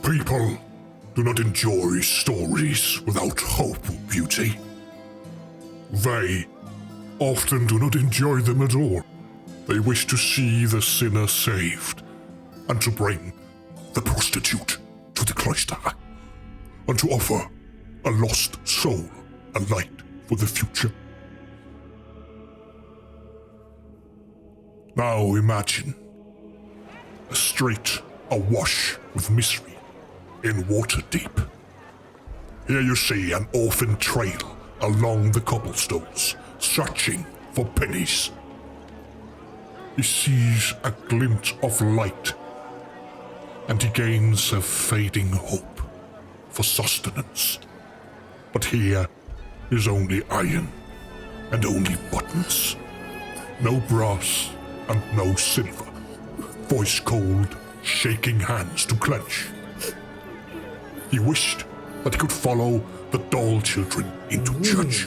People do not enjoy stories without hope or beauty. They often do not enjoy them at all. They wish to see the sinner saved, and to bring the prostitute to the cloister, and to offer a lost soul a light for the future. Now imagine a street awash with misery in water deep. Here you see an orphan trail along the cobblestones, searching for pennies. He sees a glint of light, and he gains a fading hope for sustenance. But here is only iron and only buttons. No brass and no silver. Voice cold, shaking hands to clench. He wished that he could follow the doll children into church,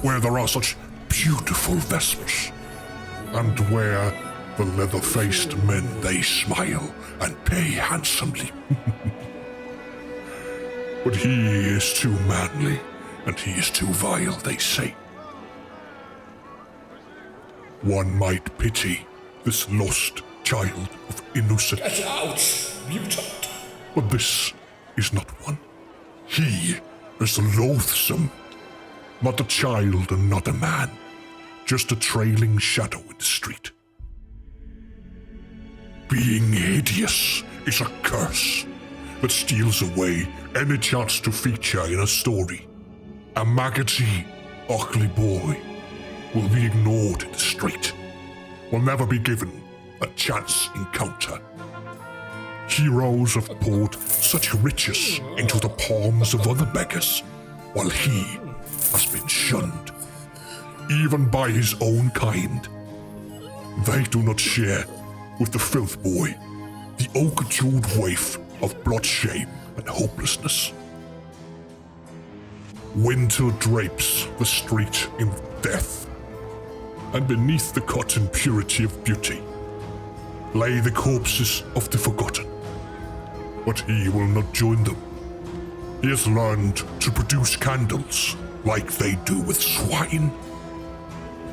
where there are such beautiful vespers, and where the leather-faced men they smile and pay handsomely. But he is too manly, and he is too vile, they say. One might pity this lost child of innocence. Get out, mutant! But this is not one. He is loathsome. Not a child and not a man. Just a trailing shadow in the street. Being hideous is a curse that steals away any chance to feature in a story. A maggoty, ugly boy will be ignored in the street, will never be given a chance encounter. Heroes have poured such riches into the palms of other beggars, while he has been shunned, even by his own kind. They do not share with the filth boy, the oak-jeweled waif of blood shame and hopelessness. Winter drapes the street in death, and beneath the cotton purity of beauty lay the corpses of the forgotten. But he will not join them. He has learned to produce candles like they do with swine.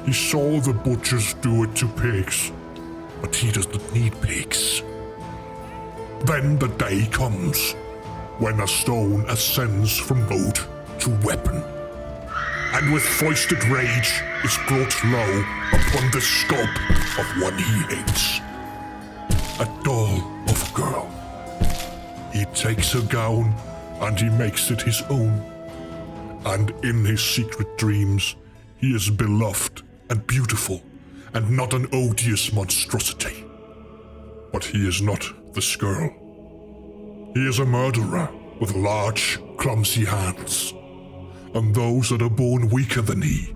He saw the butchers do it to pigs, but he does not need pigs. Then the day comes when a stone ascends from boat to weapon, and with foisted rage is brought low upon the scope of one he hates. A doll of a girl. He takes her gown and he makes it his own. And in his secret dreams, he is beloved and beautiful and not an odious monstrosity. But he is not this girl. He is a murderer with large, clumsy hands. And those that are born weaker than he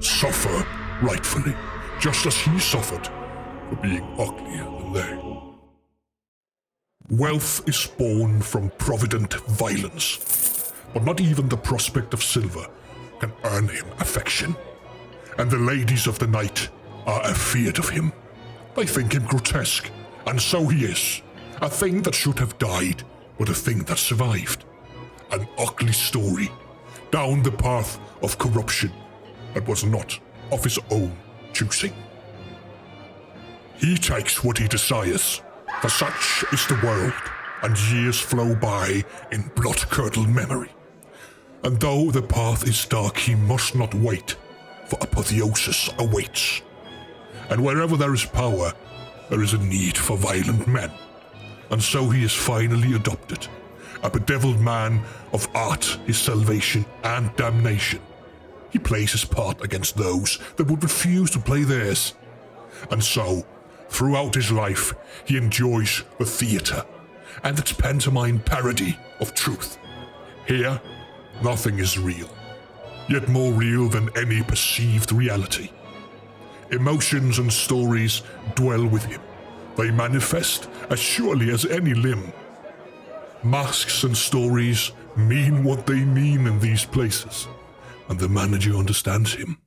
suffer rightfully, just as he suffered for being uglier than they. Wealth is born from provident violence, but not even the prospect of silver can earn him affection. And the ladies of the night are afeard of him. They think him grotesque, and so he is. A thing that should have died, but a thing that survived. An ugly story, down the path of corruption that was not of his own choosing. He takes what he desires, for such is the world, and years flow by in blood-curdled memory. And though the path is dark, he must not wait, for apotheosis awaits. And wherever there is power, there is a need for violent men. And so he is finally adopted, a bedeviled man of art, his salvation and damnation. He plays his part against those that would refuse to play theirs. And so, throughout his life, he enjoys the theatre and its pantomime parody of truth. Here, nothing is real, yet more real than any perceived reality. Emotions and stories dwell with him. They manifest as surely as any limb. Masks and stories mean what they mean in these places, and the manager understands him,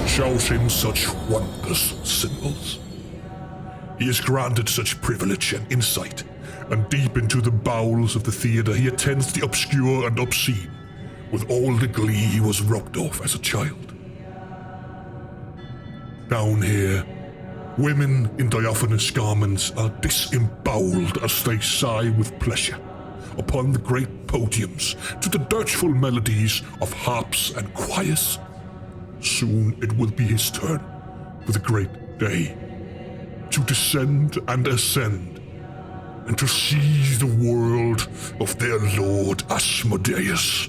shows him such wondrous symbols. He is granted such privilege and insight and deep into the bowels of the theatre he attends the obscure and obscene, with all the glee he was robbed of as a child. Down here, women in diaphanous garments are disemboweled as they sigh with pleasure upon the great podiums to the dirgeful melodies of harps and choirs. Soon it will be his turn for the great day to descend and ascend, and to see the world of their lord Asmodeus.